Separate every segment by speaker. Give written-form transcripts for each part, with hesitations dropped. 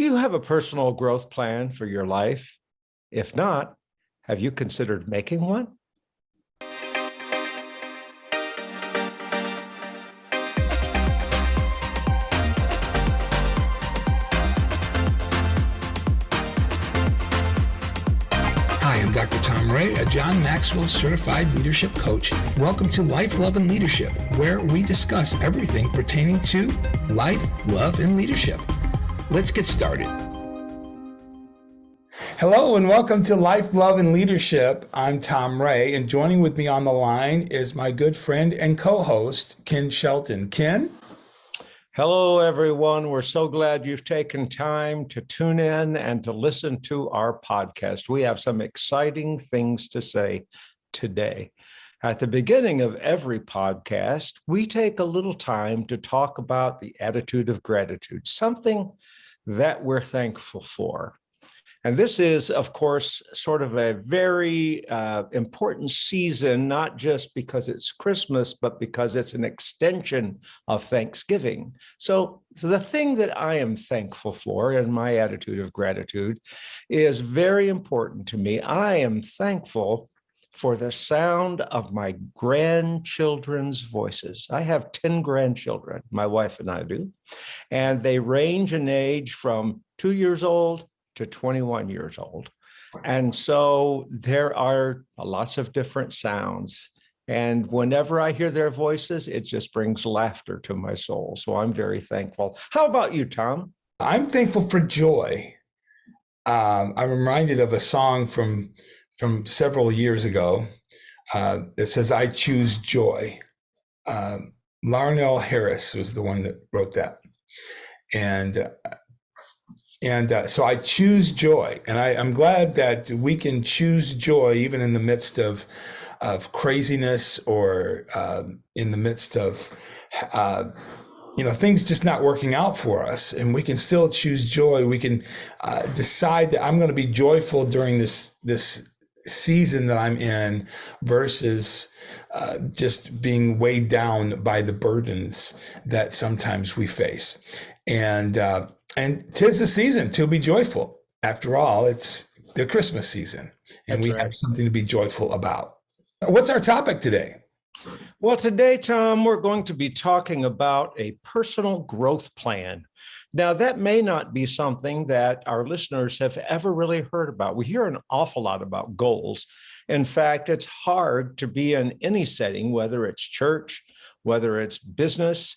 Speaker 1: Do you have a personal growth plan for your life? If not, have you considered making one?
Speaker 2: Hi, I'm Dr. Tom Ray, a John Maxwell Certified Leadership Coach. Welcome to Life, Love, and Leadership, where we discuss everything pertaining to life, love, and leadership. Let's get started. Hello, and welcome to Life, Love, and Leadership. I'm Tom Ray, and joining with me on the line is my good friend and co-host, Ken Shelton. Ken?
Speaker 1: Hello, everyone. We're so glad you've taken time to tune in and to listen to our podcast. We have some exciting things to say today. At the beginning of every podcast, we take a little time to talk about the attitude of gratitude, something that we're thankful for. And this is, of course, sort of a very important season, not just because it's Christmas, but because it's an extension of Thanksgiving. So the thing that I am thankful for in my attitude of gratitude is very important to me. I am thankful for the sound of my grandchildren's voices. I have 10 grandchildren, my wife and I do, and they range in age from 2 years old to 21 years old. And so there are lots of different sounds. And whenever I hear their voices, it just brings laughter to my soul. So I'm very thankful. How about you, Tom?
Speaker 2: I'm thankful for joy. I'm reminded of a song from several years ago. It says, "I choose joy." Larnell Harris was the one that wrote that. And so I choose joy, and I'm glad that we can choose joy even in the midst of craziness or in the midst of things just not working out for us, and we can still choose joy. We can decide that I'm going to be joyful during this season that I'm in versus just being weighed down by the burdens that sometimes we face. And 'tis the season to be joyful. After all, it's the Christmas season, and we have something to be joyful about. What's our topic today?
Speaker 1: Well, today, Tom, we're going to be talking about a personal growth plan. Now, that may not be something that our listeners have ever really heard about. We hear an awful lot about goals. In fact, it's hard to be in any setting, whether it's church, whether it's business,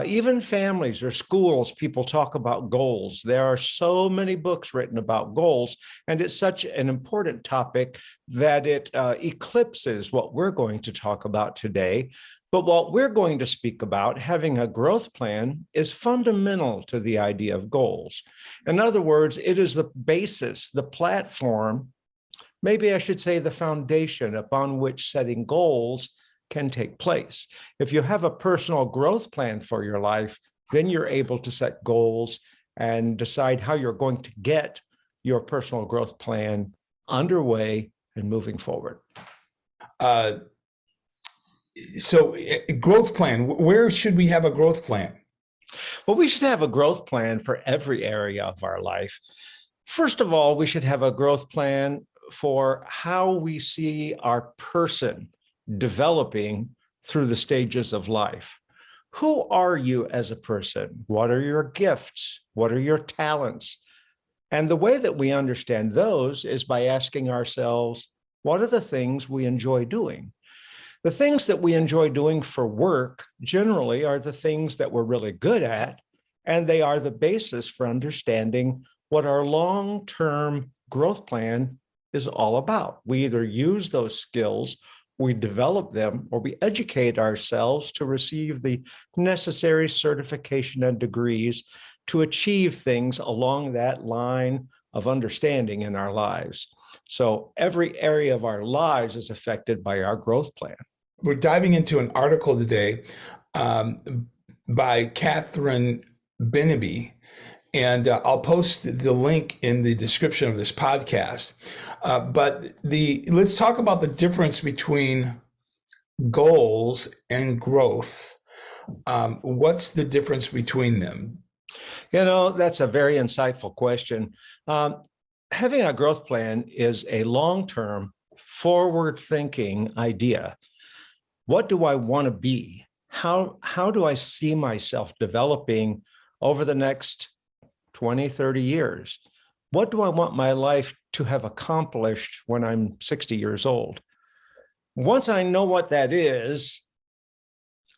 Speaker 1: even families or schools, people talk about goals. There are so many books written about goals, and it's such an important topic that it eclipses what we're going to talk about today. But what we're going to speak about, having a growth plan, is fundamental to the idea of goals. In other words, it is the basis, the platform, maybe I should say the foundation upon which setting goals can take place. If you have a personal growth plan for your life, then you're able to set goals and decide how you're going to get your personal growth plan underway and moving forward.
Speaker 2: So growth plan, where should we have a growth plan?
Speaker 1: Well, we should have a growth plan for every area of our life. First of all, we should have a growth plan for how we see our person developing through the stages of life. Who are you as a person? What are your gifts? What are your talents? And the way that we understand those is by asking ourselves, what are the things we enjoy doing? The things that we enjoy doing for work generally are the things that we're really good at, and they are the basis for understanding what our long-term growth plan is all about. We either use those skills, we develop them, or we educate ourselves to receive the necessary certification and degrees to achieve things along that line of understanding in our lives. So every area of our lives is affected by our growth plan.
Speaker 2: We're diving into an article today by Catherine Benaby, and I'll post the link in the description of this podcast. But let's talk about the difference between goals and growth. What's the difference between them?
Speaker 1: That's a very insightful question. Having a growth plan is a long-term, forward-thinking idea. What do I want to be? How do I see myself developing over the next 20, 30 years? What do I want my life to have accomplished when I'm 60 years old? Once I know what that is,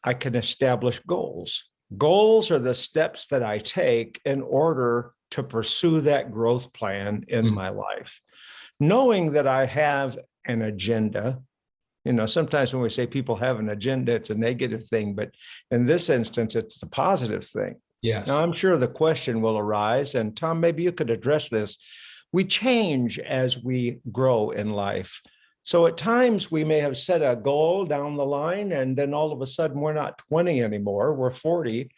Speaker 1: I can establish goals. Goals are the steps that I take in order to pursue that growth plan in my life. Knowing that I have an agenda, sometimes when we say people have an agenda, it's a negative thing, but in this instance, it's a positive thing.
Speaker 2: Yes.
Speaker 1: Now, I'm sure the question will arise, and Tom, maybe you could address this. We change as we grow in life. So at times we may have set a goal down the line, and then all of a sudden we're not 20 anymore, we're 40,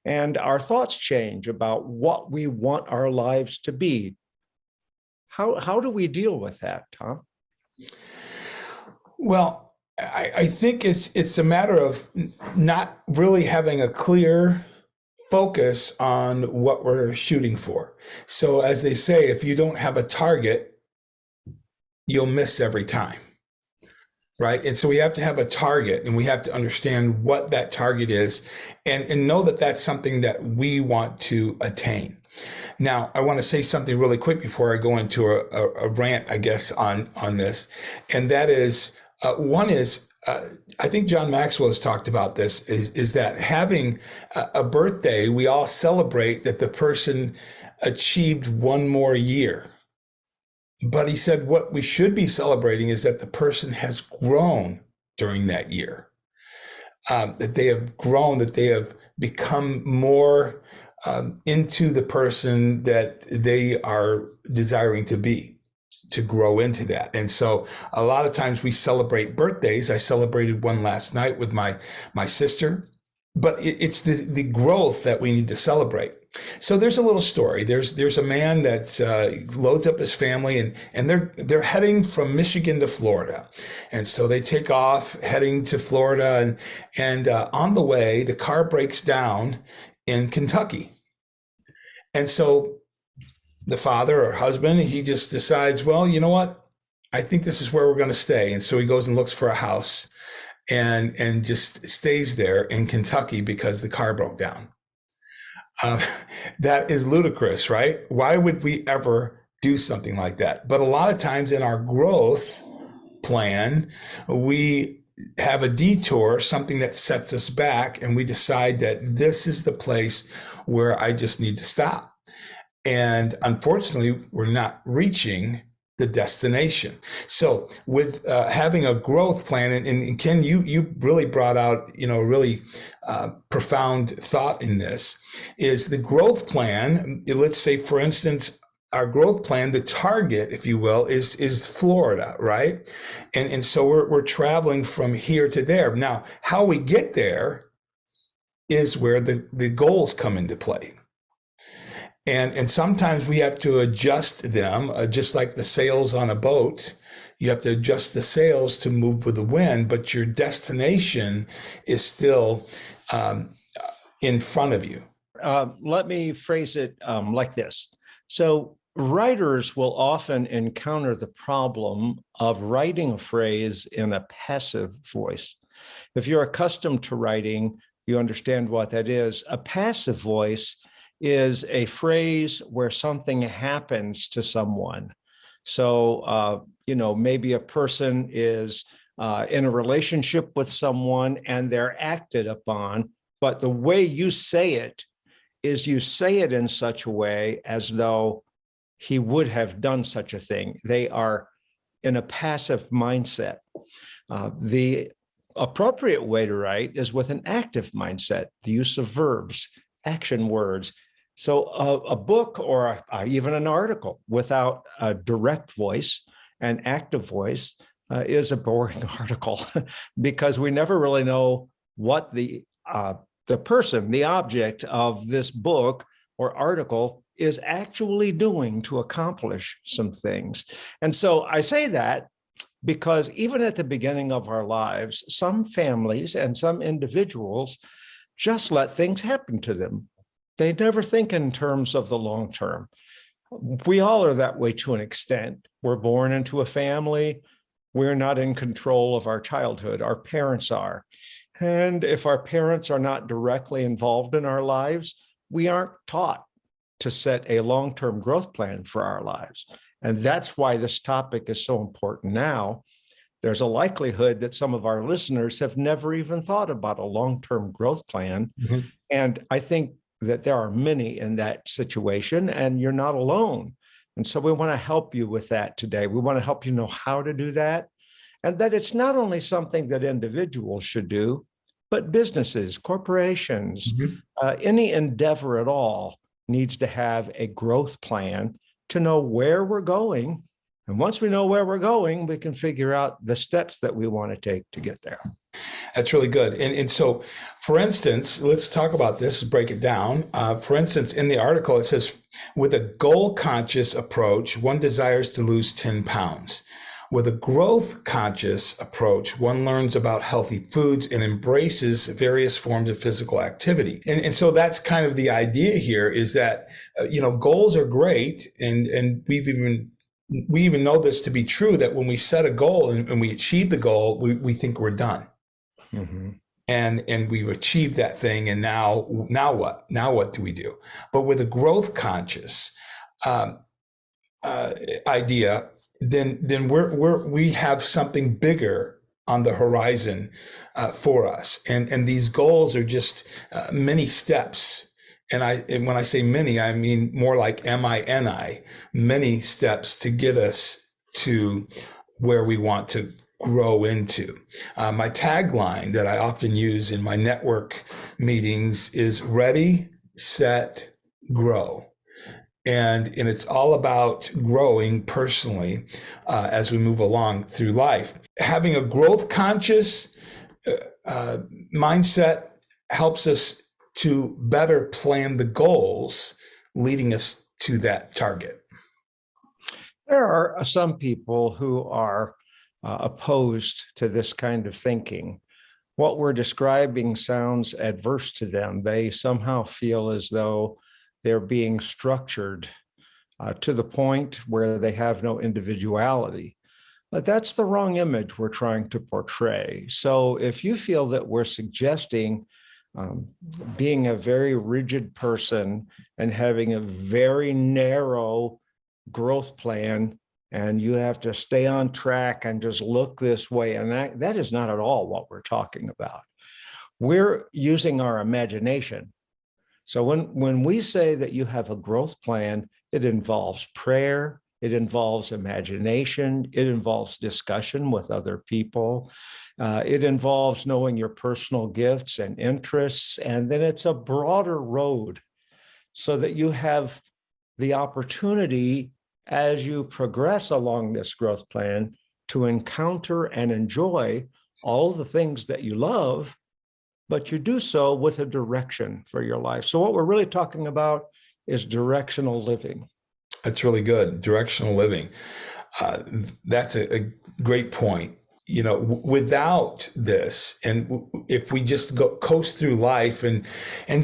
Speaker 1: and our thoughts change about what we want our lives to be. How do we deal with that, Tom?
Speaker 2: Well, I think it's a matter of not really having a clear focus on what we're shooting for. So as they say, if you don't have a target, you'll miss every time, right? And so we have to have a target, and we have to understand what that target is, and know that that's something that we want to attain. Now, I want to say something really quick before I go into a rant, I guess, on this, and that is, one is, I think John Maxwell has talked about this, is that having a birthday, we all celebrate that the person achieved one more year. But he said what we should be celebrating is that the person has grown during that year, that they have grown, that they have become more into the person that they are desiring to be, to grow into that. And so a lot of times we celebrate birthdays. I celebrated one last night with my sister, but it's the growth that we need to celebrate. So there's a little story. There's a man that loads up his family, and they're heading from Michigan to Florida. And so they take off heading to Florida, and on the way, the car breaks down in Kentucky. And so the father or husband, he just decides, well, you know what? I think this is where we're going to stay. And so he goes and looks for a house and just stays there in Kentucky because the car broke down. That is ludicrous, right? Why would we ever do something like that? But a lot of times in our growth plan, we have a detour, something that sets us back, and we decide that this is the place where I just need to stop. And unfortunately, we're not reaching the destination. So with having a growth plan, and Ken, you really brought out, a really profound thought in this, is the growth plan. Let's say, for instance, our growth plan, the target, if you will, is Florida, right? And so we're traveling from here to there. Now, how we get there is where the goals come into play. And sometimes we have to adjust them, just like the sails on a boat. You have to adjust the sails to move with the wind, but your destination is still in front of you.
Speaker 1: Let me phrase it like this. So writers will often encounter the problem of writing a phrase in a passive voice. If you're accustomed to writing, you understand what that is. A passive voice is a phrase where something happens to someone. So, maybe a person is in a relationship with someone and they're acted upon, but the way you say it is you say it in such a way as though he would have done such a thing. They are in a passive mindset. The appropriate way to write is with an active mindset, the use of verbs, action words. So a book or even an article without a direct voice, an active voice, is a boring article because we never really know what the person, the object of this book or article is actually doing to accomplish some things. And so I say that because even at the beginning of our lives, some families and some individuals just let things happen to them. They never think in terms of the long term. We all are that way to an extent. We're born into a family. We're not in control of our childhood. Our parents are. And if our parents are not directly involved in our lives, we aren't taught to set a long-term growth plan for our lives. And that's why this topic is so important now. There's a likelihood that some of our listeners have never even thought about a long-term growth plan. Mm-hmm. And I think that there are many in that situation, and you're not alone. And so we want to help you with that today. We want to help you know how to do that, and that it's not only something that individuals should do, but businesses, corporations, any endeavor at all needs to have a growth plan to know where we're going. And once we know where we're going, we can figure out the steps that we want to take to get there.
Speaker 2: That's really good. And so, for instance, let's talk about this, break it down. For instance, in the article, it says, with a goal-conscious approach, one desires to lose 10 pounds. With a growth-conscious approach, one learns about healthy foods and embraces various forms of physical activity. And so that's kind of the idea here, is that, goals are great. And we even know this to be true, that when we set a goal and we achieve the goal, we think we're done. Mm-hmm. And we've achieved that thing, and now what? Now what do we do? But with a growth conscious idea, then we have something bigger on the horizon for us, and these goals are just many steps. And when I say many, I mean more like MINI, many steps to get us to where we want to grow into. My tagline that I often use in my network meetings is ready, set, grow. And it's all about growing personally as we move along through life. Having a growth conscious mindset helps us to better plan the goals leading us to that target.
Speaker 1: There are some people who are opposed to this kind of thinking. What we're describing sounds adverse to them. They somehow feel as though they're being structured to the point where they have no individuality. But that's the wrong image we're trying to portray. So if you feel that we're suggesting being a very rigid person and having a very narrow growth plan, and you have to stay on track and just look this way, and that is not at all what we're talking about. We're using our imagination. So when we say that you have a growth plan, it involves prayer, it involves imagination, it involves discussion with other people, it involves knowing your personal gifts and interests, and then it's a broader road so that you have the opportunity as you progress along this growth plan to encounter and enjoy all the things that you love, but you do so with a direction for your life. So what we're really talking about is directional living.
Speaker 2: That's really good. Directional living. That's a great point. Without this, and if we just coast through life and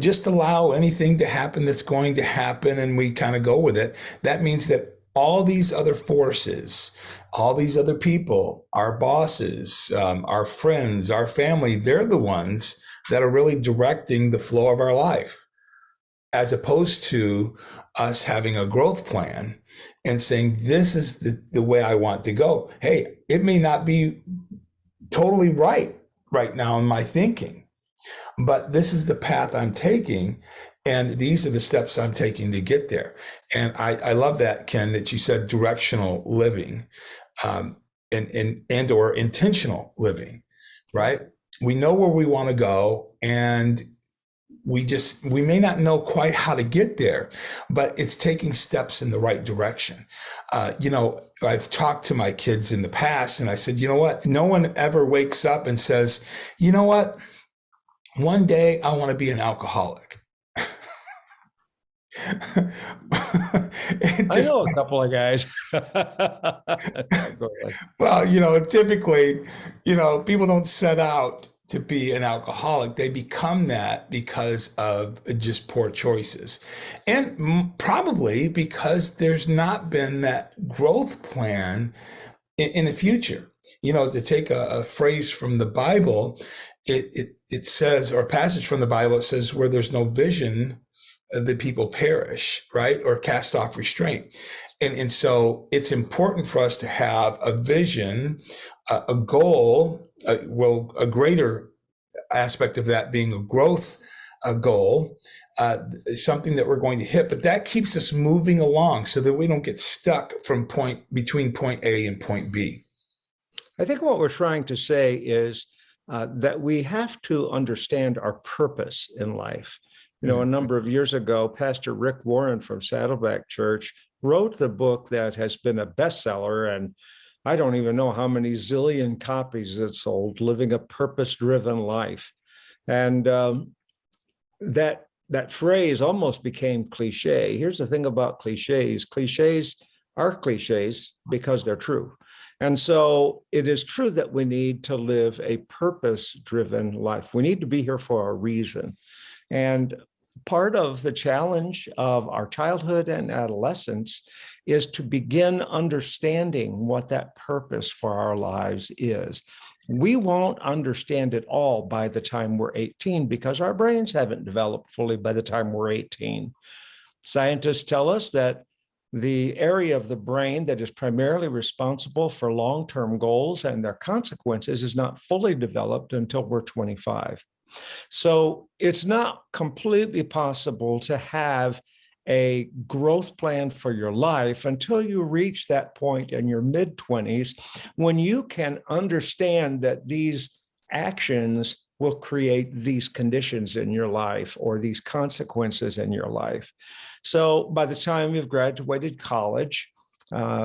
Speaker 2: just allow anything to happen that's going to happen, and we kind of go with it, that means that all these other forces, all these other people, our bosses, our friends, our family, they're the ones that are really directing the flow of our life, as opposed to us having a growth plan and saying, this is the way I want to go. Hey, it may not be totally right now in my thinking, but this is the path I'm taking, and these are the steps I'm taking to get there. And I love that, Ken, that you said directional living and or intentional living, right? We know where we want to go, and we may not know quite how to get there, but it's taking steps in the right direction. I've talked to my kids in the past, and I said, you know what? No one ever wakes up and says, you know what? One day I want to be an alcoholic.
Speaker 1: I know a couple of guys.
Speaker 2: Well, typically, people don't set out to be an alcoholic. They become that because of just poor choices. And probably because there's not been that growth plan in the future. To take a phrase from the Bible, it says, or a passage from the Bible, it says, where there's no vision, the people perish, right? Or cast off restraint. And so it's important for us to have a vision, a goal, a greater aspect of that being a growth goal, something that we're going to hit, but that keeps us moving along so that we don't get stuck between point A and point B.
Speaker 1: I think what we're trying to say is that we have to understand our purpose in life. A number of years ago, Pastor Rick Warren from Saddleback Church wrote the book that has been a bestseller, and I don't even know how many zillion copies it sold, Living a Purpose-Driven Life. And that phrase almost became cliche. Here's the thing about cliches. Cliches are cliches because they're true. And so it is true that we need to live a purpose-driven life. We need to be here for a reason. And part of the challenge of our childhood and adolescence is to begin understanding what that purpose for our lives is. We won't understand it all by the time we're 18 because our brains haven't developed fully by the time we're 18. Scientists tell us that the area of the brain that is primarily responsible for long-term goals and their consequences is not fully developed until we're 25. So it's not completely possible to have a growth plan for your life until you reach that point in your mid-20s when you can understand that these actions will create these conditions in your life or these consequences in your life. So by the time you've graduated college,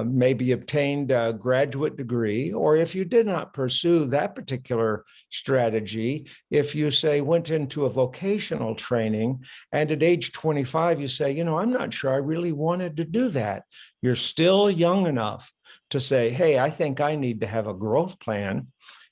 Speaker 1: maybe obtained a graduate degree, or if you did not pursue that particular strategy, if you say went into a vocational training and at age 25, you say, I'm not sure I really wanted to do that. You're still young enough to say, hey, I think I need to have a growth plan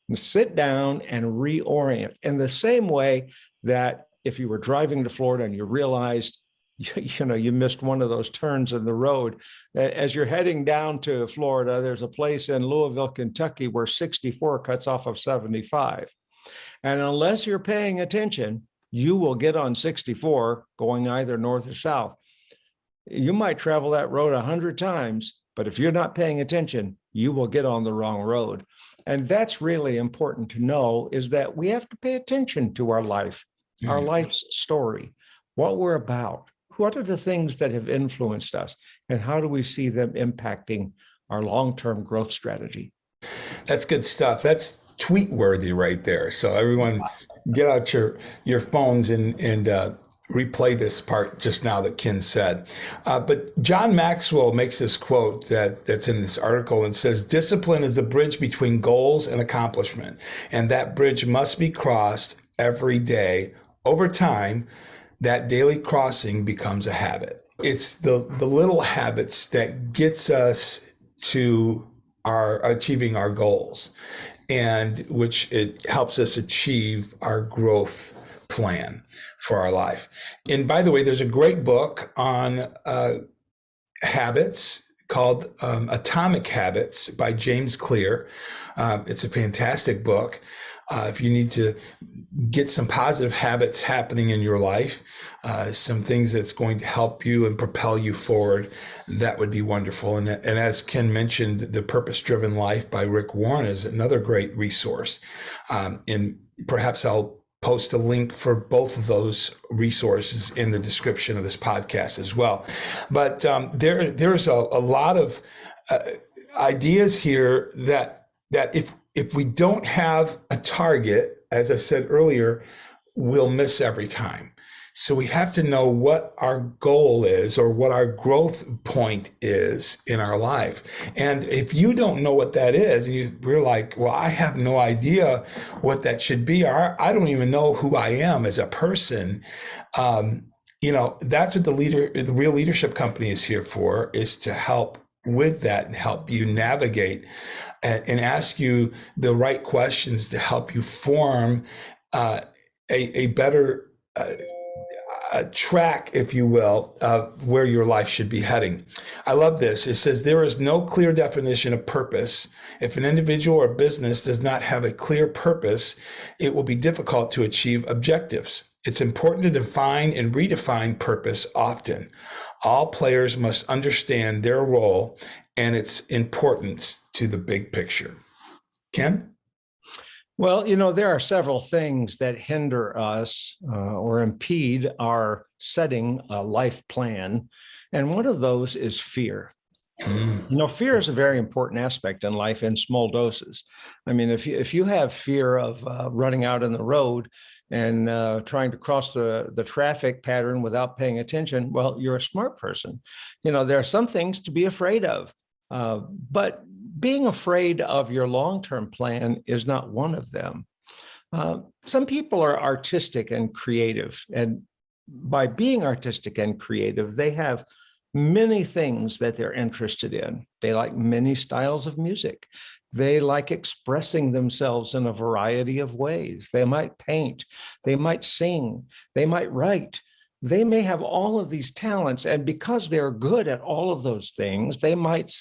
Speaker 1: and sit down and reorient in the same way that if you were driving to Florida and you realized you missed one of those turns in the road. As you're heading down to Florida, there's a place in Louisville, Kentucky, where 64 cuts off of 75. And unless you're paying attention, you will get on 64 going either north or south. You might travel that road 100 times, but if you're not paying attention, you will get on the wrong road. And that's really important to know, is that we have to pay attention to our life, our life's story, what we're about. What are the things that have influenced us, and how do we see them impacting our long-term growth strategy?
Speaker 2: That's good stuff. That's tweet worthy right there. So everyone get out your phones and replay this part just now that Ken said. But John Maxwell makes this quote that's in this article and says, discipline is the bridge between goals and accomplishment. And that bridge must be crossed every day. Over time, that daily crossing becomes a habit. It's the little habits that gets us to achieving our goals, and which it helps us achieve our growth plan for our life. And by the way, there's a great book on habits called Atomic Habits by James Clear. It's a fantastic book. If you need to get some positive habits happening in your life, some things that's going to help you and propel you forward, that would be wonderful. And as Ken mentioned, The Purpose-Driven Life by Rick Warren is another great resource. And perhaps I'll post a link for both of those resources in the description of this podcast as well. But there's a lot of ideas here that if we don't have a target, as I said earlier, we'll miss every time. So we have to know what our goal is or what our growth point is in our life. And if you don't know what that is, and we're like, well, I have no idea what that should be, or I don't even know who I am as a person. That's what the Real Leadership Company is here for, is to help with that and help you navigate and ask you the right questions to help you form a better track, if you will, of where your life should be heading. I love this. It says, there is no clear definition of purpose. If an individual or business does not have a clear purpose, it will be difficult to achieve objectives. It's important to define and redefine purpose often. All players must understand their role and its importance to the big picture. Ken?
Speaker 1: Well, there are several things that hinder us or impede our setting a life plan. And one of those is fear. Fear is a very important aspect in life in small doses. I mean, if you have fear of running out in the road and trying to cross the traffic pattern without paying attention, well, you're a smart person. There are some things to be afraid of, but being afraid of your long-term plan is not one of them. Some people are artistic and creative, and by being artistic and creative, they have many things that they're interested in. They like many styles of music. They like expressing themselves in a variety of ways. They might paint, they might sing, they might write. They may have all of these talents, and because they're good at all of those things, they might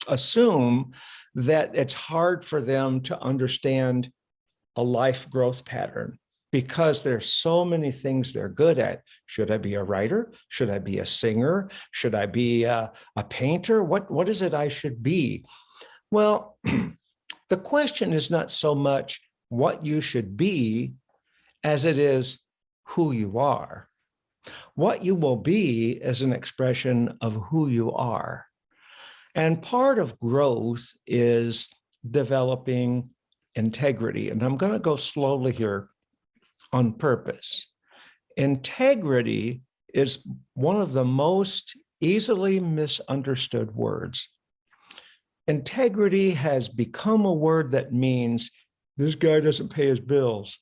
Speaker 1: assume that it's hard for them to understand a life growth pattern because there's so many things they're good at. Should I be a writer? Should I be a singer? Should I be a painter? What is it I should be? Well, the question is not so much what you should be as it is who you are. What you will be is an expression of who you are. And part of growth is developing integrity. And I'm going to go slowly here on purpose. Integrity is one of the most easily misunderstood words. Integrity has become a word that means this guy doesn't pay his bills.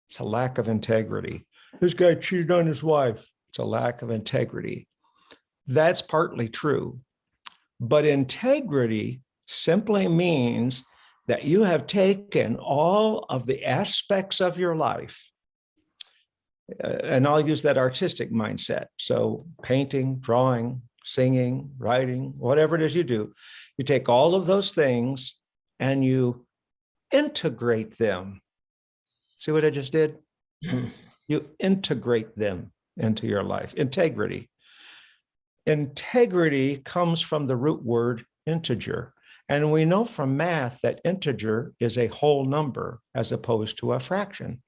Speaker 1: It's a lack of integrity. This guy cheated on his wife. It's a lack of integrity. That's partly true. But integrity simply means that you have taken all of the aspects of your life, and I'll use that artistic mindset. So painting, drawing, singing, writing, whatever it is you do, you take all of those things and you integrate them. See what I just did? You integrate them into your life. Integrity. Integrity comes from the root word integer. And we know from math that integer is a whole number as opposed to a fraction.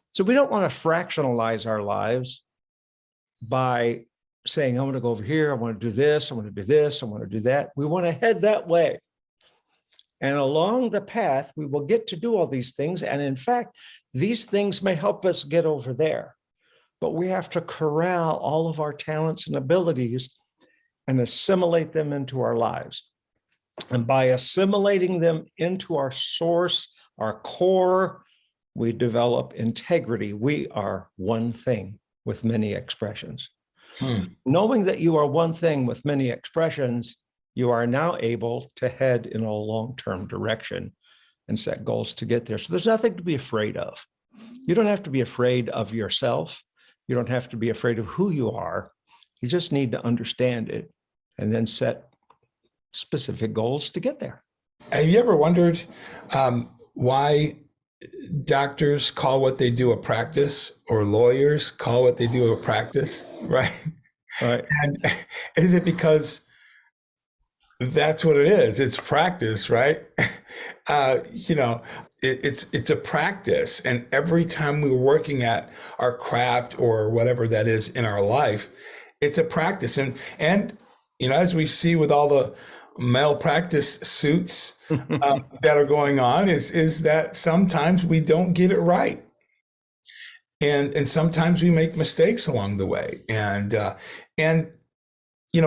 Speaker 1: So we don't want to fractionalize our lives by saying, I want to go over here, I want to do this, I want to do this, I want to do that. We want to head that way. And along the path, we will get to do all these things. And in fact, these things may help us get over there. But we have to corral all of our talents and abilities and assimilate them into our lives. And by assimilating them into our source, our core, we develop integrity. We are one thing with many expressions. Knowing that you are one thing with many expressions, you are now able to head in a long-term direction and set goals to get there. So there's nothing to be afraid of. You don't have to be afraid of yourself. You don't have to be afraid of who you are. You just need to understand it and then set specific goals to get there.
Speaker 2: Have you ever wondered why doctors call what they do a practice, or lawyers call what they do a practice, right?
Speaker 1: Right.
Speaker 2: And is it because that's what it is? It's practice, right? It's a practice, and every time we're working at our craft or whatever that is in our life, it's a practice. And as we see with all the malpractice suits that are going on, is that sometimes we don't get it right, and sometimes we make mistakes along the way, and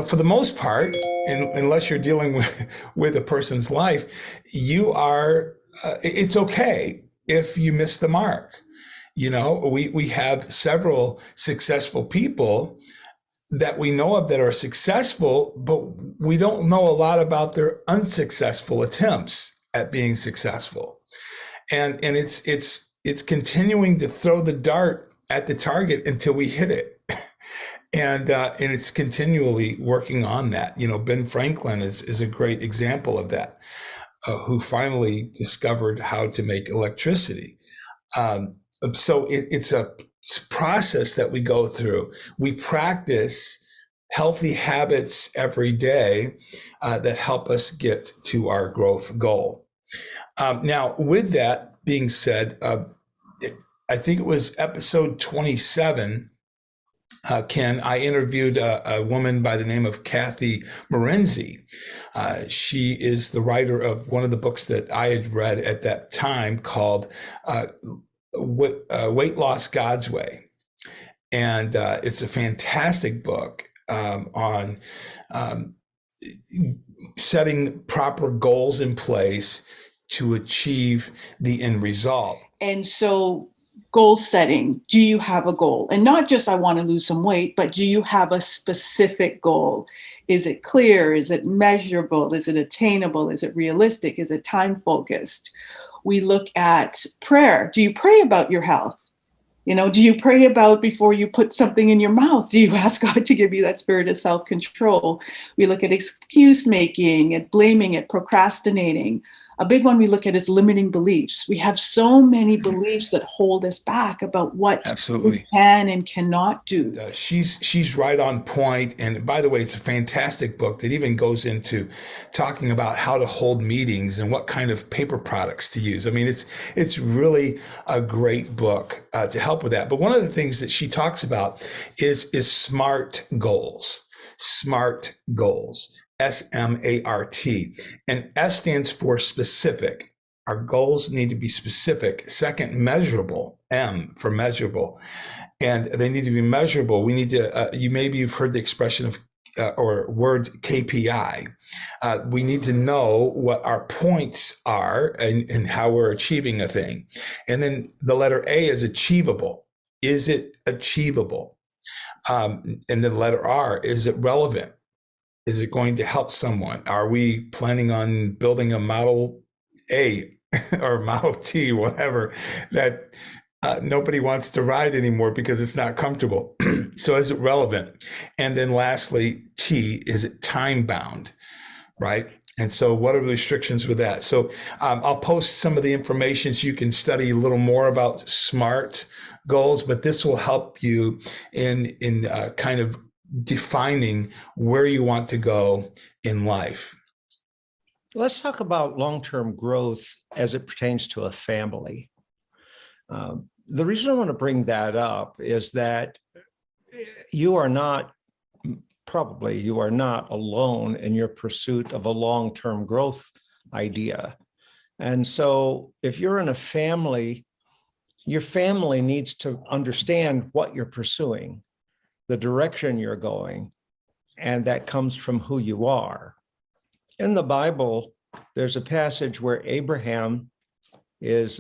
Speaker 2: for the most part, unless you're dealing with a person's life, you are. It's okay if you miss the mark. We have several successful people that we know of that are successful, but we don't know a lot about their unsuccessful attempts at being successful. And it's continuing to throw the dart at the target until we hit it. And it's continually working on that. Ben Franklin is a great example of that, who finally discovered how to make electricity. So it's a process that we go through. We practice healthy habits every day that help us get to our growth goal. Now, with that being said, I think it was episode 27, Ken, I interviewed a woman by the name of Kathy Morenzi. She is the writer of one of the books that I had read at that time called Weight Loss God's Way. And it's a fantastic book on setting proper goals in place to achieve the end result.
Speaker 3: And so goal setting, do you have a goal? And not just I want to lose some weight, but do you have a specific goal? Is it clear? Is it measurable? Is it attainable? Is it realistic? Is it time focused? We look at prayer. Do you pray about your health? Do you pray about before you put something in your mouth? Do you ask God to give you that spirit of self-control? We look at excuse making, at blaming, at procrastinating. A big one we look at is limiting beliefs. We have so many beliefs that hold us back about what we can and cannot do.
Speaker 2: She's right on point. And by the way, it's a fantastic book that even goes into talking about how to hold meetings and what kind of paper products to use. I mean, it's really a great book to help with that. But one of the things that she talks about is SMART goals. SMART goals. SMART. And S stands for specific. Our goals need to be specific. Second, measurable. M for measurable. And they need to be measurable. We need to, you've heard the expression of or word KPI. We need to know what our points are and how we're achieving a thing. And then the letter A is achievable. Is it achievable? And then the letter R, is it relevant? Is it going to help someone? Are we planning on building a Model A or Model T, whatever, that nobody wants to ride anymore because it's not comfortable? So is it relevant? And then lastly, T, is it time bound, right? And so what are the restrictions with that? So I'll post some of the information so you can study a little more about SMART goals, but this will help you in kind of defining where you want to go in life.
Speaker 1: Let's talk about long-term growth as it pertains to a family. The reason I want to bring that up is that you are not alone in your pursuit of a long-term growth idea. And so if you're in a family, your family needs to understand what you're pursuing, the direction you're going, and that comes from who you are. In the Bible, there's a passage where Abraham is,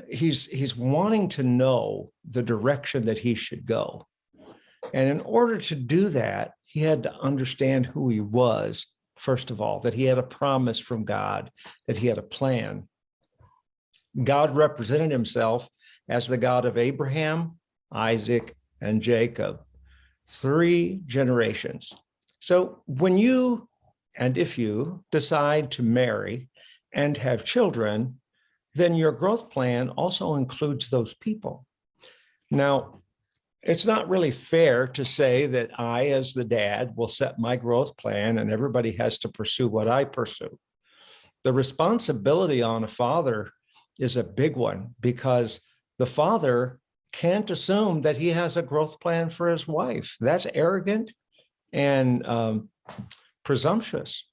Speaker 1: he's wanting to know the direction that he should go. And in order to do that, he had to understand who he was, first of all, that he had a promise from God, that he had a plan. God represented himself as the God of Abraham, Isaac, and Jacob, 3 generations. So when you, and if you decide to marry and have children, then your growth plan also includes those people. Now, it's not really fair to say that I, as the dad, will set my growth plan and everybody has to pursue what I pursue. The responsibility on a father is a big one, because the father can't assume that he has a growth plan for his wife. That's arrogant and presumptuous.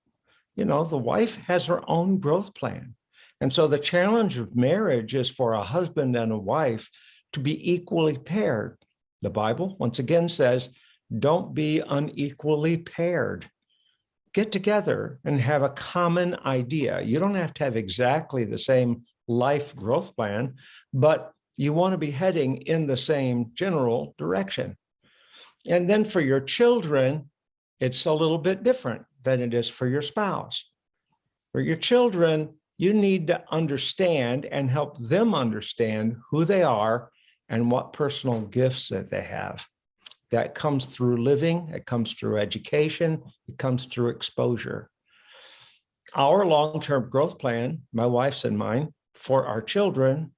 Speaker 1: The wife has her own growth plan. And so the challenge of marriage is for a husband and a wife to be equally paired. The Bible, once again, says, don't be unequally paired. Get together and have a common idea. You don't have to have exactly the same life growth plan, but you want to be heading in the same general direction. And then for your children, it's a little bit different than it is for your spouse. For your children, you need to understand and help them understand who they are and what personal gifts that they have. That comes through living, it comes through education, it comes through exposure. Our long-term growth plan, my wife's and mine, for our children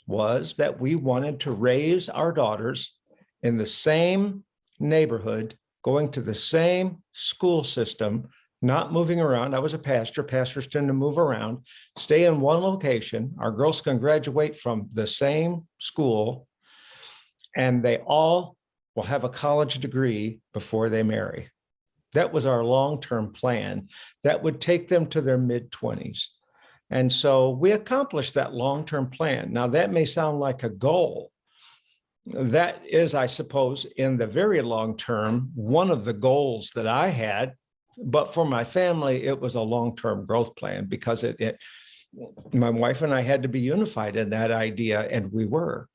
Speaker 1: was that we wanted to raise our daughters in the same neighborhood, going to the same school system, not moving around. I was a pastor. Pastors tend to move around, stay in one location. Our girls can graduate from the same school, and they all will have a college degree before they marry. That was our long-term plan. That would take them to their mid-20s. And so we accomplished that long-term plan. Now, that may sound like a goal. That is, I suppose, in the very long term, one of the goals that I had. But for my family, it was a long-term growth plan because my wife and I had to be unified in that idea, and we were.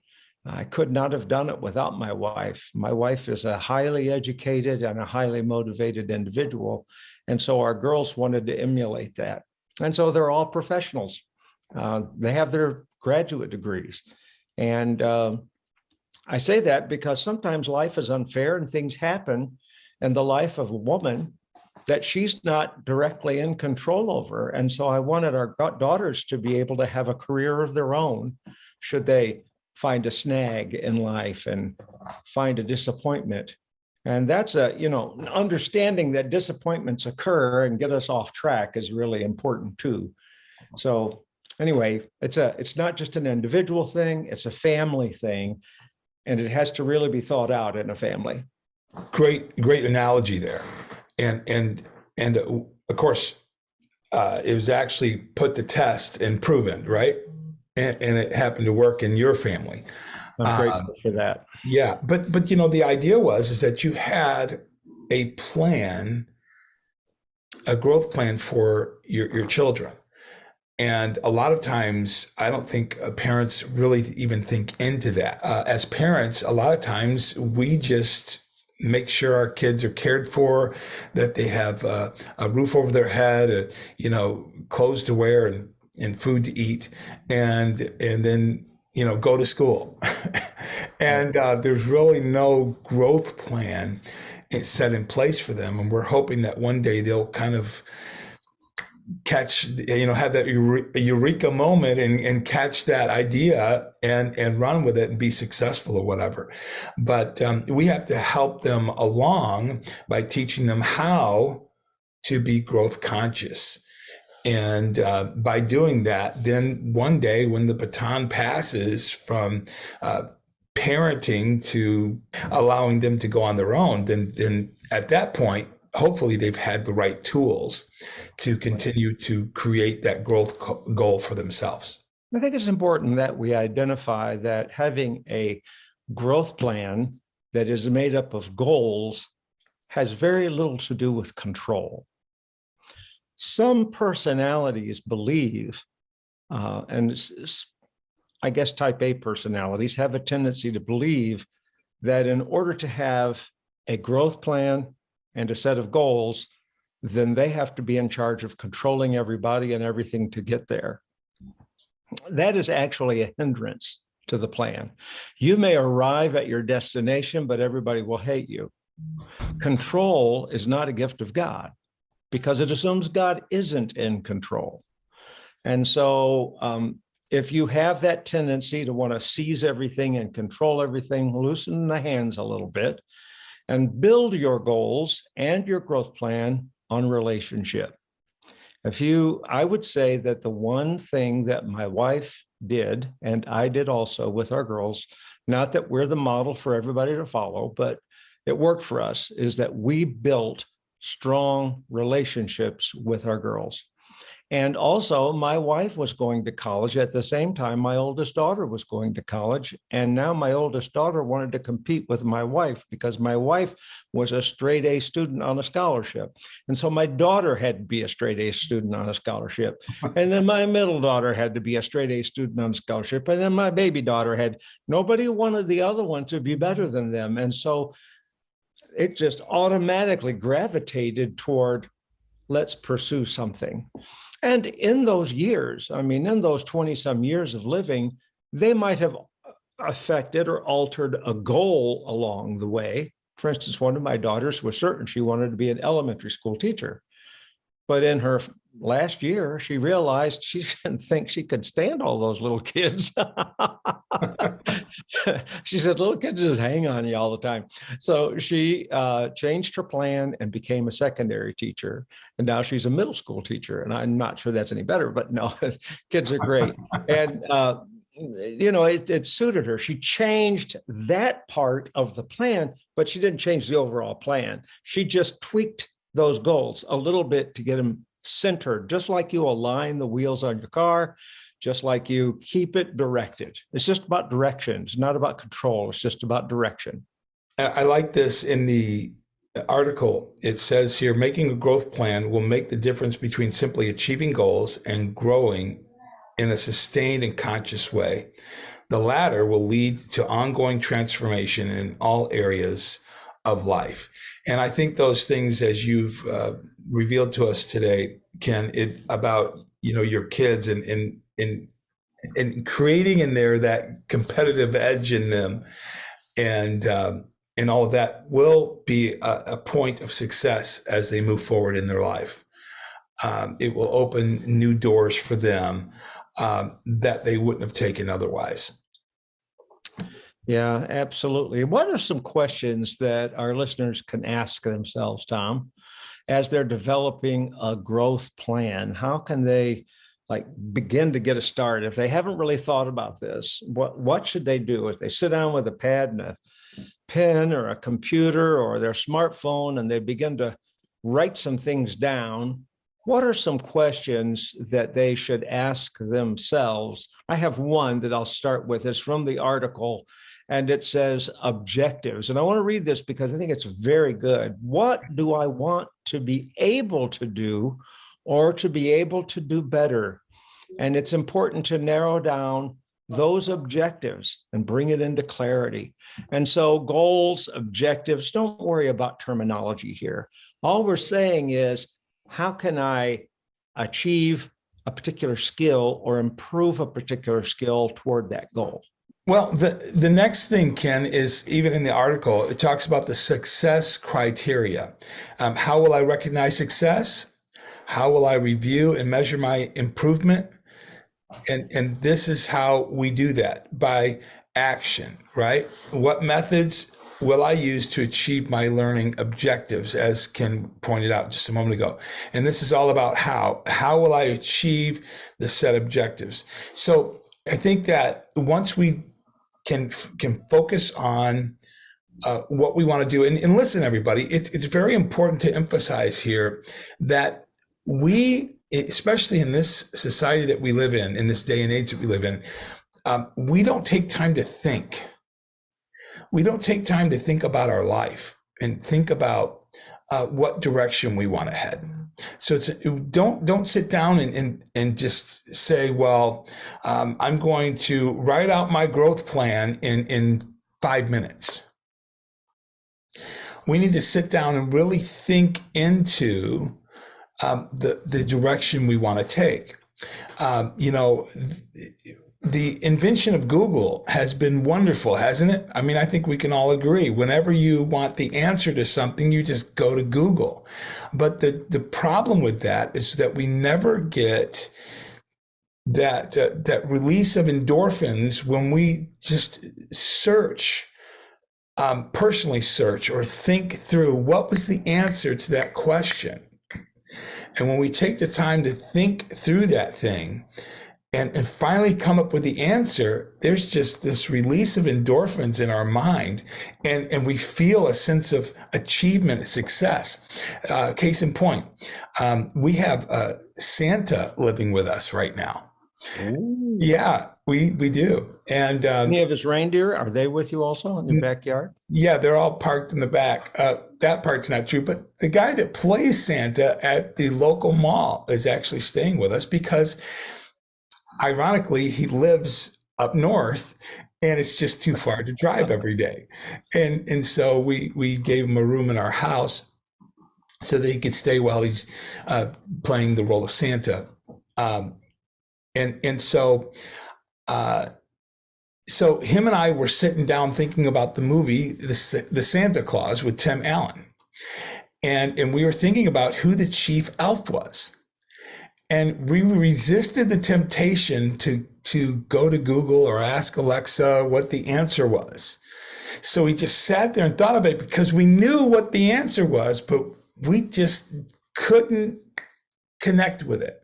Speaker 1: I could not have done it without my wife. My wife is a highly educated and a highly motivated individual. And so our girls wanted to emulate that. And so they're all professionals. They have their graduate degrees. And I say that because sometimes life is unfair and things happen in the life of a woman that she's not directly in control over. And so I wanted our daughters to be able to have a career of their own should they find a snag in life and find a disappointment. And that's understanding that disappointments occur and get us off track is really important too. So anyway, it's not just an individual thing, it's a family thing, and it has to really be thought out in a family.
Speaker 2: Great analogy there. And of course, it was actually put to test and proven, right? And it happened to work in your family.
Speaker 1: I'm grateful for that.
Speaker 2: Yeah, but the idea is that you had a plan, a growth plan for your children. And a lot of times, I don't think parents really even think into that. As parents, a lot of times we just make sure our kids are cared for, that they have a roof over their head, clothes to wear and food to eat, and then go to school. And there's really no growth plan set in place for them. And we're hoping that one day they'll kind of catch, have that eureka moment and catch that idea and run with it and be successful or whatever. But we have to help them along by teaching them how to be growth conscious. And by doing that, then one day when the baton passes from parenting to allowing them to go on their own, then at that point, hopefully they've had the right tools to continue to create that growth goal for themselves.
Speaker 1: I think it's important that we identify that having a growth plan that is made up of goals has very little to do with control. Some personalities believe, and I guess type A personalities have a tendency to believe that in order to have a growth plan and a set of goals, then they have to be in charge of controlling everybody and everything to get there. That is actually a hindrance to the plan. You may arrive at your destination, but everybody will hate you. Control is not a gift of God because it assumes God isn't in control. And so if you have that tendency to want to seize everything and control everything, loosen the hands a little bit and build your goals and your growth plan on relationship. I would say that the one thing that my wife did, and I did also with our girls, not that we're the model for everybody to follow, but it worked for us, is that we built strong relationships with our girls. And also, my wife was going to college at the same time my oldest daughter was going to college. And now my oldest daughter wanted to compete with my wife because my wife was a straight A student on a scholarship. And so my daughter had to be a straight A student on a scholarship. And then my middle daughter had to be a straight A student on a scholarship. And then my baby daughter nobody wanted the other one to be better than them. And so it just automatically gravitated toward, let's pursue something. And in those years, I mean, in those 20 some years of living, they might have affected or altered a goal along the way. For instance, one of my daughters was certain she wanted to be an elementary school teacher. But in her last year, she realized she didn't think she could stand all those little kids. She said, little kids just hang on you all the time. So she changed her plan and became a secondary teacher. And now she's a middle school teacher. And I'm not sure that's any better, but no, kids are great. And, it suited her. She changed that part of the plan, but she didn't change the overall plan. She just tweaked those goals a little bit to get them centered, just like you align the wheels on your car, just like you keep it directed. It's just about direction. It's not about control. It's just about direction.
Speaker 2: I like this in the article. It says here, making a growth plan will make the difference between simply achieving goals and growing in a sustained and conscious way. The latter will lead to ongoing transformation in all areas of life. And I think those things, as you've revealed to us today, Ken, about your kids and creating in there that competitive edge in them, and all of that will be a point of success as they move forward in their life. It will open new doors for them that they wouldn't have taken otherwise.
Speaker 1: Yeah, absolutely. What are some questions that our listeners can ask themselves, Tom, as they're developing a growth plan? How can they begin to get a start? If they haven't really thought about this, what should they do? If they sit down with a pad and a pen or a computer or their smartphone and they begin to write some things down, what are some questions that they should ask themselves? I have one that I'll start with. It's from the article, and it says objectives. And I want to read this because I think it's very good. What do I want to be able to do or to be able to do better? And it's important to narrow down those objectives and bring it into clarity. And so goals, objectives, don't worry about terminology here. All we're saying is, how can I achieve a particular skill or improve a particular skill toward that goal?
Speaker 2: Well, the next thing, Ken, is even in the article, it talks about the success criteria. How will I recognize success? How will I review and measure my improvement? And this is how we do that, by action, right? What methods will I use to achieve my learning objectives, as Ken pointed out just a moment ago? And this is all about how. How will I achieve the set objectives? So I think that once we can focus on what we want to do, and listen, everybody, it's very important to emphasize here that we, especially in this society that we live in this day and age that we live in, we don't take time to think. We don't take time to think about our life and think about what direction we want to head. So don't sit down and just say, well, I'm going to write out my growth plan in 5 minutes. We need to sit down and really think into the direction we want to take. The invention of Google has been wonderful, hasn't it? I mean, I think we can all agree. Whenever you want the answer to something, you just go to Google. But the problem with that is that we never get that release of endorphins when we just search, personally search or think through what was the answer to that question. And when we take the time to think through that thing, and finally come up with the answer, there's just this release of endorphins in our mind, and we feel a sense of achievement, success. Case in point, we have Santa living with us right now.
Speaker 1: Ooh.
Speaker 2: Yeah, we do. And
Speaker 1: any of his reindeer, are they with you also in your backyard?
Speaker 2: Yeah, they're all parked in the back. That part's not true, but the guy that plays Santa at the local mall is actually staying with us because, ironically, he lives up north and it's just too far to drive every day. And so we gave him a room in our house so that he could stay while he's playing the role of Santa. So him and I were sitting down thinking about the movie, the Santa Claus with Tim Allen. And we were thinking about who the chief elf was. And we resisted the temptation to go to Google or ask Alexa what the answer was. So we just sat there and thought about it because we knew what the answer was, but we just couldn't connect with it.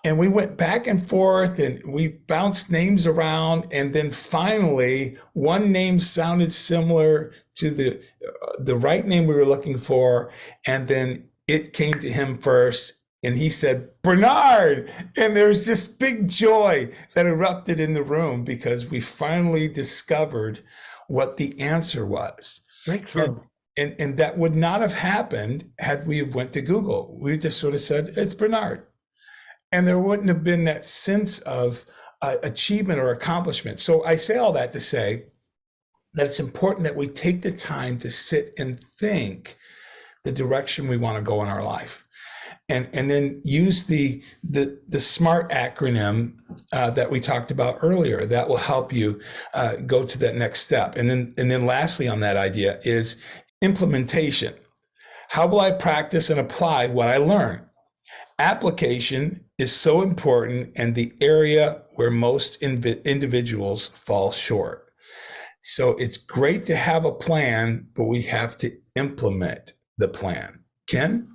Speaker 2: And we went back and forth and we bounced names around. And then finally, one name sounded similar to the right name we were looking for. And then it came to him first. And he said, Bernard. And there was just big joy that erupted in the room because we finally discovered what the answer was.
Speaker 1: Breakthrough.
Speaker 2: And that would not have happened had we went to Google. We just sort of said, it's Bernard. And there wouldn't have been that sense of achievement or accomplishment. So I say all that to say that it's important that we take the time to sit and think the direction we want to go in our life. And then use the SMART acronym that we talked about earlier. That will help you go to that next step. And then lastly on that idea is implementation. How will I practice and apply what I learn? Application is so important and the area where most individuals fall short. So it's great to have a plan, but we have to implement the plan. Ken?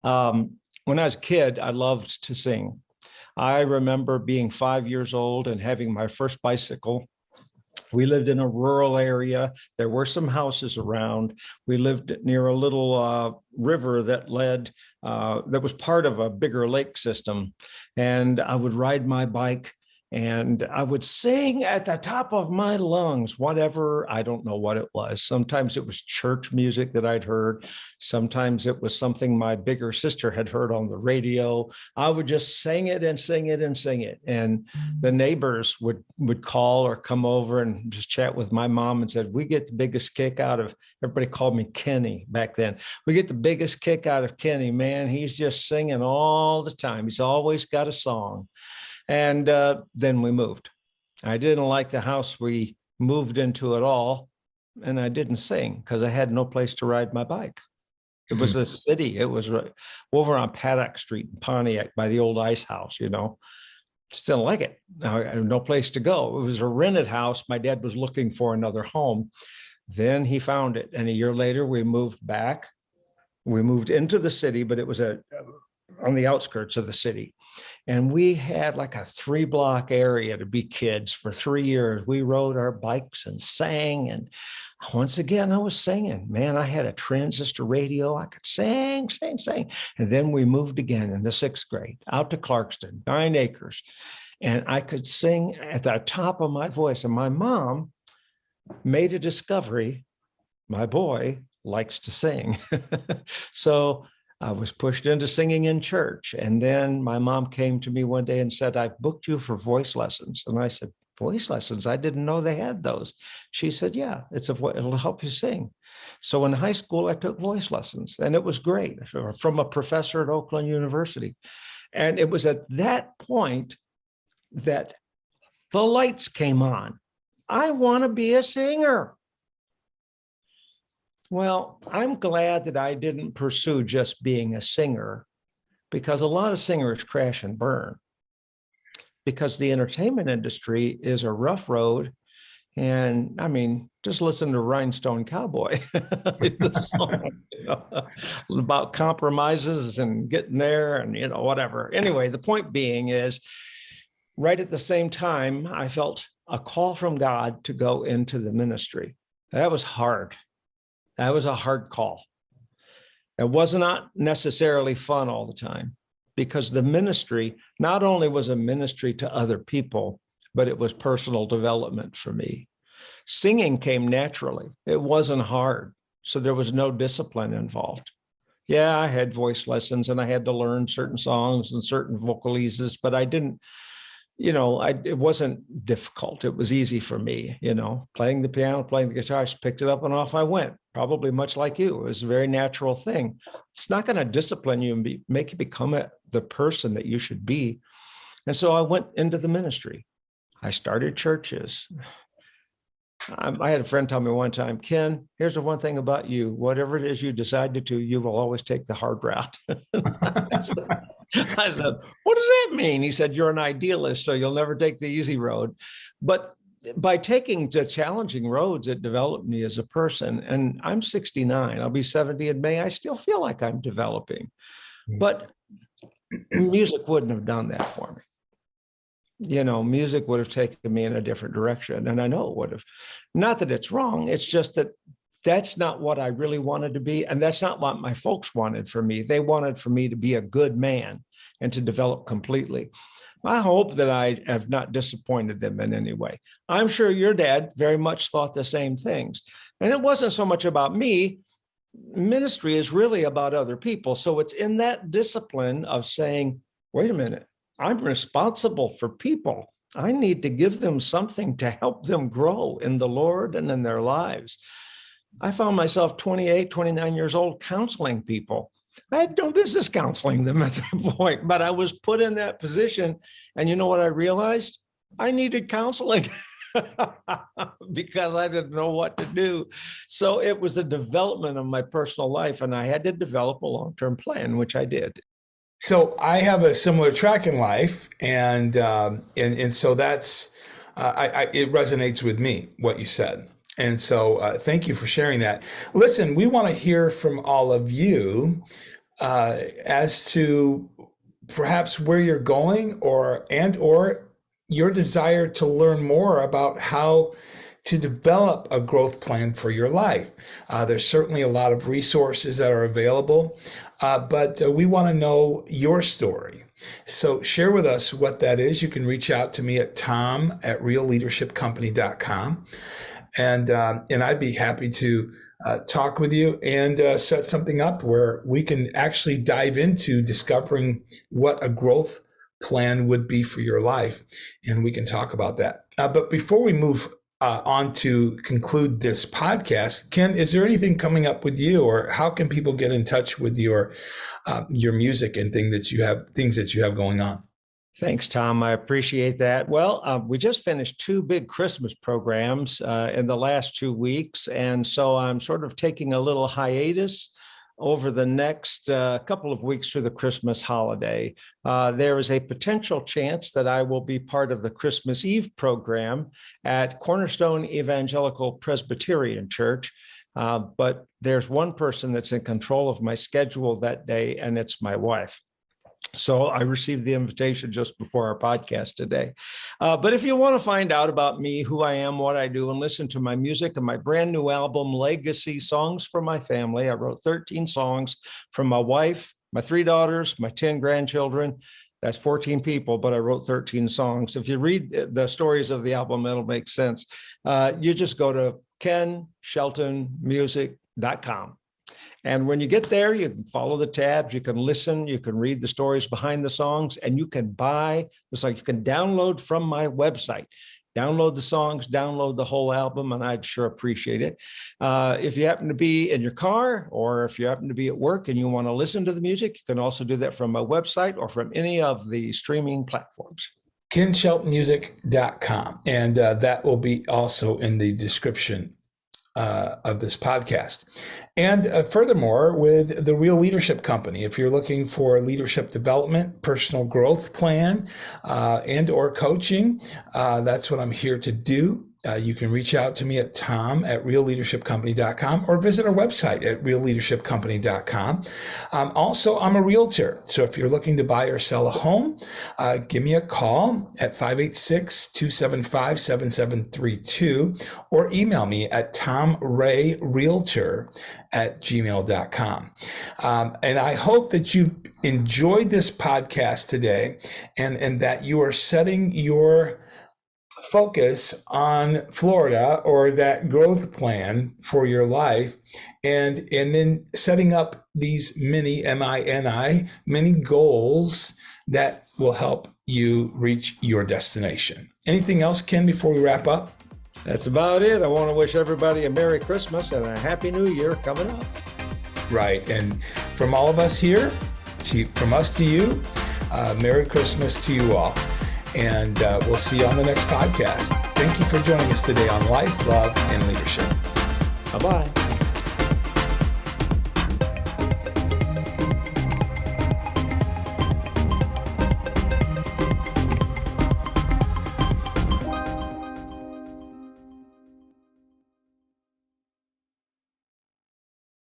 Speaker 1: When I was a kid, I loved to sing. I remember being 5 years old and having my first bicycle. We lived in a rural area. There were some houses around. We lived near a little river that that was part of a bigger lake system. And I would ride my bike and I would sing at the top of my lungs, whatever, I don't know what it was. Sometimes it was church music that I'd heard. Sometimes it was something my bigger sister had heard on the radio. I would just sing it and sing it and sing it. And the neighbors would call or come over and just chat with my mom and said, we get the biggest kick out of, everybody called me Kenny back then. We get the biggest kick out of Kenny, man. He's just singing all the time. He's always got a song. And then we moved. I didn't like the house we moved into at all. And I didn't sing because I had no place to ride my bike. It was a city. It was over on Paddock Street in Pontiac by the old ice house, you know. Just didn't like it. I had no place to go. It was a rented house. My dad was looking for another home. Then he found it. And a year later, we moved back. We moved into the city, but it was on the outskirts of the city. And we had like a 3-block area to be kids for 3 years. We rode our bikes and sang. And once again, I was singing. Man, I had a transistor radio. I could sing. And then we moved again in the 6th grade out to Clarkston, 9 acres. And I could sing at the top of my voice. And my mom made a discovery. My boy likes to sing. So I was pushed into singing in church. And then my mom came to me one day and said, I've booked you for voice lessons. And I said, voice lessons? I didn't know they had those. She said, yeah, it'll help you sing. So in high school, I took voice lessons and it was great from a professor at Oakland University. And it was at that point that the lights came on. I want to be a singer. Well, I'm glad that I didn't pursue just being a singer because a lot of singers crash and burn because the entertainment industry is a rough road. And I mean, just listen to Rhinestone Cowboy about compromises and getting there and, you know, whatever. Anyway, the point being is right at the same time, I felt a call from God to go into the ministry. That was hard. That was a hard call. It was not necessarily fun all the time because the ministry not only was a ministry to other people, but it was personal development for me. Singing came naturally. It wasn't hard. So there was no discipline involved. Yeah, I had voice lessons and I had to learn certain songs and certain vocalises, but I didn't it wasn't difficult. It was easy for me, playing the piano, playing the guitar. I just picked it up and off I went, probably much like you. It was a very natural thing. It's not going to discipline you and make you become the person that you should be. And so I went into the ministry. I started churches. I had a friend tell me one time, Ken, here's the one thing about you. Whatever it is you decide to do, you will always take the hard route. I said, what does that mean? He said, you're an idealist, so you'll never take the easy road. But by taking the challenging roads, it developed me as a person. And I'm 69. I'll be 70 in May. I still feel like I'm developing. But music wouldn't have done that for me. Music would have taken me in a different direction. And I know it would have. Not that it's wrong. It's just that that's not what I really wanted to be. And that's not what my folks wanted for me. They wanted for me to be a good man and to develop completely. I hope that I have not disappointed them in any way. I'm sure your dad very much thought the same things. And it wasn't so much about me. Ministry is really about other people. So it's in that discipline of saying, wait a minute, I'm responsible for people. I need to give them something to help them grow in the Lord and in their lives. I found myself 28, 29 years old counseling people. I had no business counseling them at that point, but I was put in that position. And you know what I realized? I needed counseling because I didn't know what to do. So it was the development of my personal life, and I had to develop a long-term plan, which I did.
Speaker 2: So I have a similar track in life, and so that's it resonates with me what you said, and so thank you for sharing that. Listen, we want to hear from all of you as to perhaps where you're going, or your desire to learn more about how to develop a growth plan for your life. There's certainly a lot of resources that are available, but we want to know your story. So share with us what that is. You can reach out to me at tom@realleadershipcompany.com. And I'd be happy to talk with you and set something up where we can actually dive into discovering what a growth plan would be for your life. And we can talk about that. But before we move on to conclude this podcast, Ken, is there anything coming up with you, or how can people get in touch with your music and things that you have going on?
Speaker 1: Thanks, Tom. I appreciate that. Well, we just finished 2 big Christmas programs in the last 2 weeks. And so I'm sort of taking a little hiatus over the next couple of weeks through the Christmas holiday. There is a potential chance that I will be part of the Christmas Eve program at Cornerstone Evangelical Presbyterian Church. But there's one person that's in control of my schedule that day, and it's my wife. So I received the invitation just before our podcast today. But if you want to find out about me, who I am, what I do, and listen to my music and my brand new album, Legacy Songs for My Family, I wrote 13 songs from my wife, my 3 daughters, my 10 grandchildren. That's 14 people, but I wrote 13 songs. If you read the stories of the album, it'll make sense. You just go to kensheltonmusic.com. And when you get there, you can follow the tabs, you can listen, you can read the stories behind the songs, and you can buy the song. You can download from my website, download the songs, download the whole album, and I'd sure appreciate it. If you happen to be in your car, or if you happen to be at work and you want to listen to the music, you can also do that from my website or from any of the streaming platforms.
Speaker 2: kensheltonmusic.com. And that will be also in the description of this podcast. And furthermore, with the Real Leadership Company, if you're looking for leadership development, personal growth plan, and or coaching, that's what I'm here to do. You can reach out to me at tom@realleadershipcompany.com or visit our website at realleadershipcompany.com. Also, I'm a realtor. So if you're looking to buy or sell a home, give me a call at 586-275-7732 or email me at tomrearealtor@gmail.com. And I hope that you've enjoyed this podcast today and that you are setting your focus on Florida or that growth plan for your life, and then setting up these mini mini goals that will help you reach your destination. Anything else, Ken, before we wrap up?
Speaker 1: That's about it. I want to wish everybody a Merry Christmas and a Happy New Year coming up.
Speaker 2: Right. And from all of us here, from us to you, Merry Christmas to you all. And we'll see you on the next podcast. Thank you for joining us today on Life, Love, and Leadership.
Speaker 1: Bye-bye.